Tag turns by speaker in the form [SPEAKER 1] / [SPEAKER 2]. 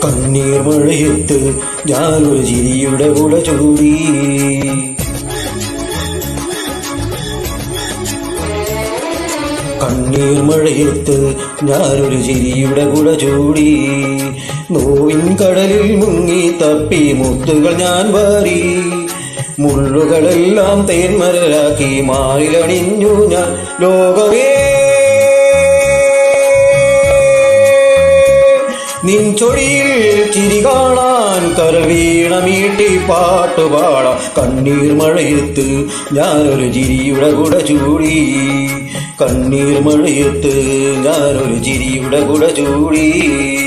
[SPEAKER 1] കണ്ണീർ മഴയത്ത് ഞാനൊരു ചിരിയുടെ കുട ചൂടി. കണ്ണീർ മഴയത്ത് ഞാനൊരു ചിരിയുടെ കുട ചൂടി. നോവിൻ കടലിൽ മുങ്ങി തപ്പി മുത്തുകൾ ഞാൻ വാരി. മുള്ളുകളെല്ലാം തേന്മരലാക്കി മാറിലണിഞ്ഞു ഞാൻ. ലോകമേ നിൻ ചൊടിയിൽ ചിരി കാണാൻ കരവീണ മീട്ടി പാട്ടുപാടാം. കണ്ണീർ മഴയത്ത് ഞാനൊരു ചിരിയുടെ കുട ചൂടി. കണ്ണീർ മഴയത്ത് ഞാനൊരു ചിരിയുടെ കുട ചൂടി.